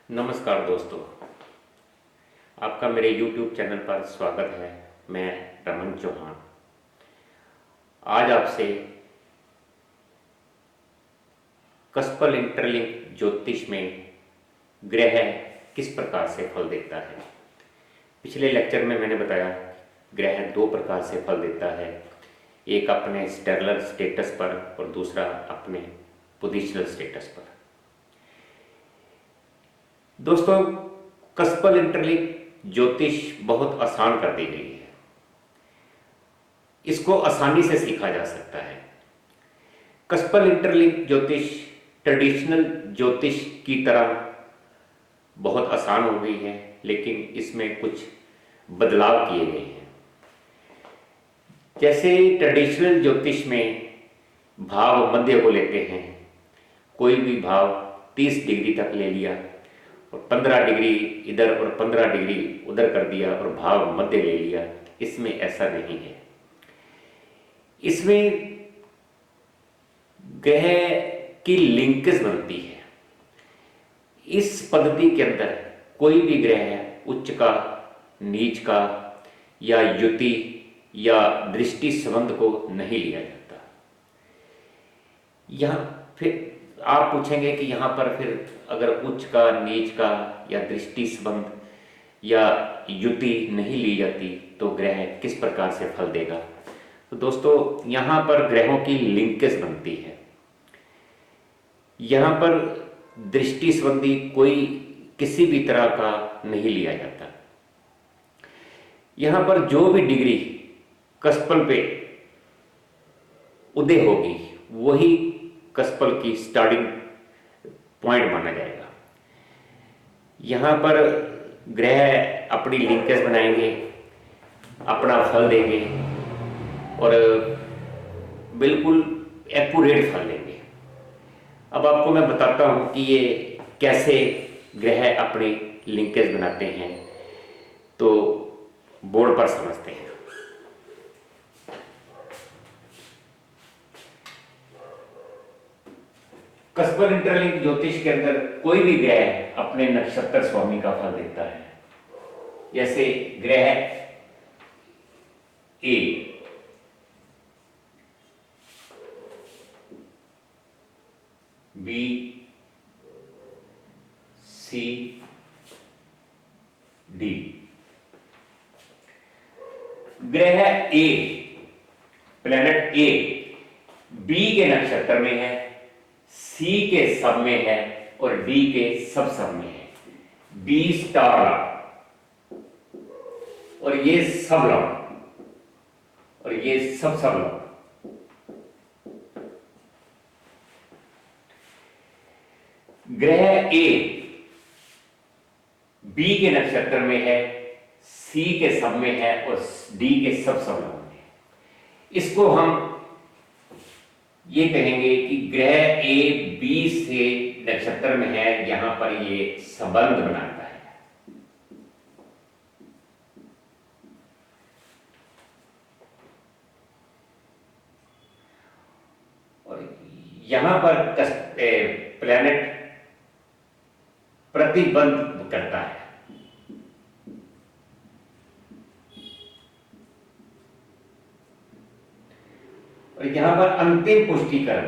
नमस्कार दोस्तों, आपका मेरे YouTube चैनल पर स्वागत है। मैं रमन चौहान आज आपसे कस्पल इंटरलिंक ज्योतिष में ग्रह किस प्रकार से फल देता है। पिछले लेक्चर में मैंने बताया ग्रह दो प्रकार से फल देता है, एक अपने स्टेलर स्टेटस पर और दूसरा अपने पोजिशनल स्टेटस पर। दोस्तों, कस्पल इंटरलिंक ज्योतिष बहुत आसान कर दी गई है, इसको आसानी से सीखा जा सकता है। कस्पल इंटरलिंक ज्योतिष ट्रेडिशनल ज्योतिष की तरह बहुत आसान हो गई है, लेकिन इसमें कुछ बदलाव किए गए हैं। जैसे ट्रेडिशनल ज्योतिष में भाव मध्य को लेते हैं, कोई भी भाव 30 डिग्री तक ले लिया और 15 डिग्री इधर और 15 डिग्री उधर कर दिया और भाव मध्य ले लिया। इसमें ऐसा नहीं है। इसमें ग्रह की लिंकेज बनती है। इस पद्धति के अंदर कोई भी ग्रह उच्च का, नीच का या युति या दृष्टि संबंध को नहीं लिया जाता। यहाँ फिर आप पूछेंगे कि यहाँ पर फिर अगर उच्च का, नीच का या दृष्टि संबंध या युति नहीं ली जाती तो ग्रह किस प्रकार से फल देगा। तो दोस्तों, यहाँ पर ग्रहों की लिंकेज बनती है। यहाँ पर दृष्टि संबंधी कोई किसी भी तरह का नहीं लिया जाता। यहाँ पर जो भी डिग्री कस्पल पे उदय होगी वही कस्पल की स्टार्टिंग पॉइंट माना जाएगा। यहाँ पर ग्रह अपनी लिंकेज बनाएंगे, अपना फल देंगे और बिल्कुल एक्यूरेट फल देंगे। अब आपको मैं बताता हूँ कि ये कैसे ग्रह अपनी लिंकेज बनाते हैं, तो बोर्ड पर समझते हैं। कस्पल इंटरलिंक ज्योतिष के अंदर कोई भी ग्रह अपने नक्षत्र स्वामी का फल देता है। जैसे ग्रह ए बी सी डी। ग्रह ए, प्लेनेट ए बी के नक्षत्र में है, सी के सब में है और डी के सब में है। बी स्टार और ये सब लॉन्ग और ये सब लॉन्ग। ग्रह ए बी के नक्षत्र में है, सी के सब में है और डी के सब लॉन्ग में है। इसको हम ये कहेंगे कि ग्रह ए बी से नक्षत्र में है, यहां पर ये संबंध बनाता है। और यहां पर प्लैनेट प्रतिबंध करता है। और यहां पर अंतिम पुष्टिकरण,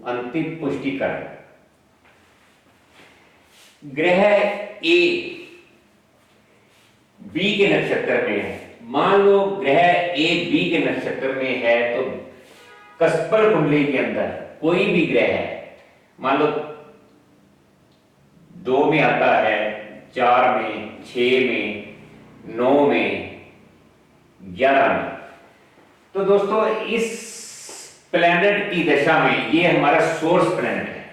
अंतिम पुष्टिकरण ग्रह ए बी के नक्षत्र में है। मान लो ग्रह ए बी के नक्षत्र में है तो कस्पल कुंडली के अंदर कोई भी ग्रह है, मान लो 2 में आता है, 4 में, 6 में, 9 में, 11 में, तो दोस्तों इस प्लैनेट की दशा में ये हमारा सोर्स प्लैनेट है,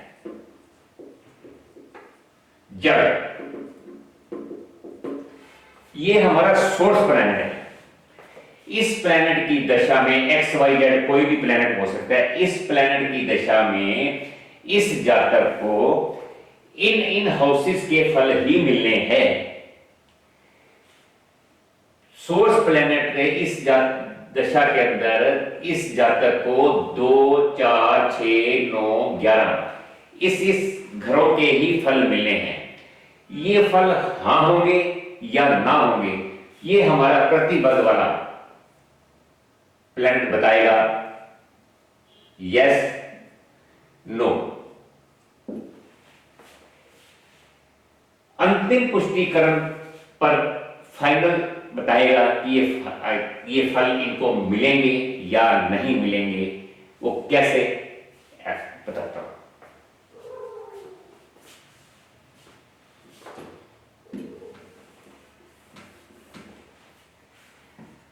जड़, ये हमारा सोर्स प्लैनेट है। इस प्लैनेट की दशा में एक्स वाई जेड कोई भी प्लैनेट हो सकता है। इस प्लैनेट की दशा में इस जातक को इन हाउसेस के फल ही मिलने हैं। सोर्स प्लैनेट ने इस दशा के अंदर इस जातक को 2, 4, 6, 9, 11 इस घरों के ही फल मिलने हैं। ये फल हाँ होंगे या ना होंगे, ये हमारा प्रतिबद्ध वाला प्लैनेट बताएगा, यस नो। अंतिम पुष्टिकरण पर फाइनल बताएगा कि ये फल इनको मिलेंगे या नहीं मिलेंगे। वो कैसे बताता हूं।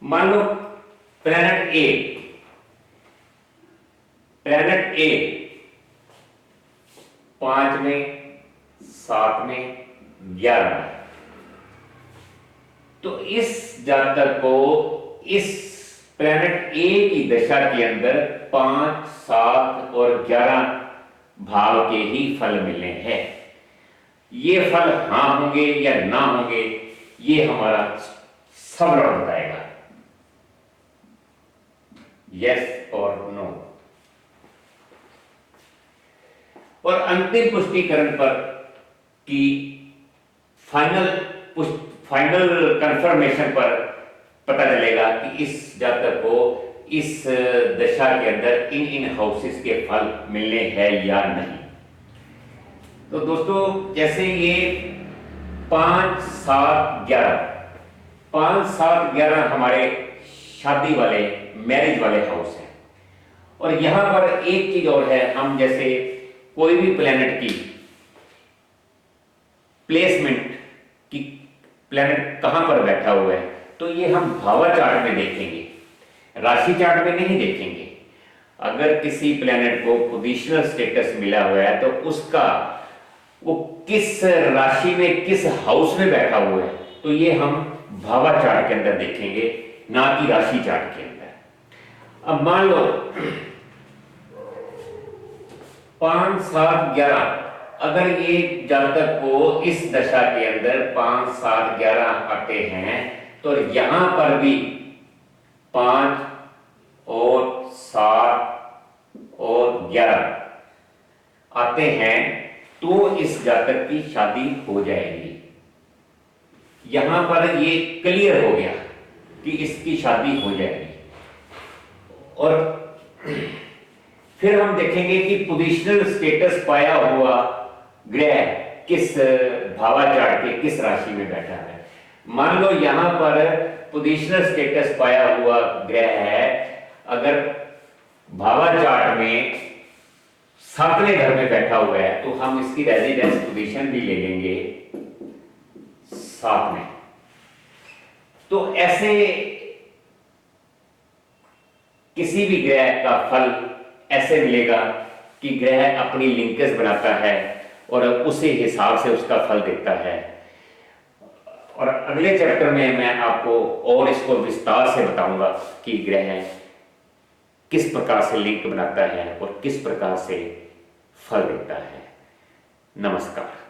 मान लो प्लैनेट ए 5 में, 7 में, 11 में, तो इस जातक को इस प्लैनेट ए की दशा के अंदर 5, 7 और 11 भाव के ही फल मिलने हैं। ये फल हाँ होंगे या ना होंगे, ये हमारा सबलॉट बताएगा, यस और नो। और अंतिम पुष्टिकरण पर की फाइनल कंफर्मेशन पर पता चलेगा कि इस जातक को इस दशा के अंदर इन हाउसेस के फल मिलने हैं या नहीं। तो दोस्तों, जैसे ये 5, 7, 11 हमारे शादी वाले, मैरिज वाले हाउस हैं। और यहां पर एक चीज और है, हम जैसे कोई भी प्लैनेट की प्लेसमेंट की, प्लैनेट कहां पर बैठा हुआ है, तो ये हम भावा चार्ट में देखेंगे, राशि चार्ट में नहीं देखेंगे। अगर किसी प्लैनेट को पोजीशनल स्टेटस मिला हुआ है तो उसका वो किस राशि में, किस हाउस में बैठा हुआ है, तो ये हम भावा चार्ट के अंदर देखेंगे, ना कि राशि चार्ट के अंदर। अब मान लो 5, 7, 11 अगर ये जातक को इस दशा के अंदर 5, 7, 11 आते हैं, तो यहां पर भी 5 और 7 और 11 आते हैं, तो इस जातक की शादी हो जाएगी। यहां पर ये क्लियर हो गया कि इसकी शादी हो जाएगी। और फिर हम देखेंगे कि पोजीशनल स्टेटस पाया हुआ ग्रह किस भावा चार्ट के किस राशि में बैठा है। मान लो यहां पर पोजीशनल स्टेटस पाया हुआ ग्रह है, अगर भावा चार्ट में 7वें घर में बैठा हुआ है, तो हम इसकी रेजिडेंस पोजीशन भी ले लेंगे 7 में। तो ऐसे किसी भी ग्रह का फल ऐसे मिलेगा कि ग्रह अपनी लिंकेज बनाता है और उसी हिसाब से उसका फल देता है। और अगले चैप्टर में मैं आपको और इसको विस्तार से बताऊंगा कि ग्रह किस प्रकार से लिंक बनाता है और किस प्रकार से फल देता है। नमस्कार।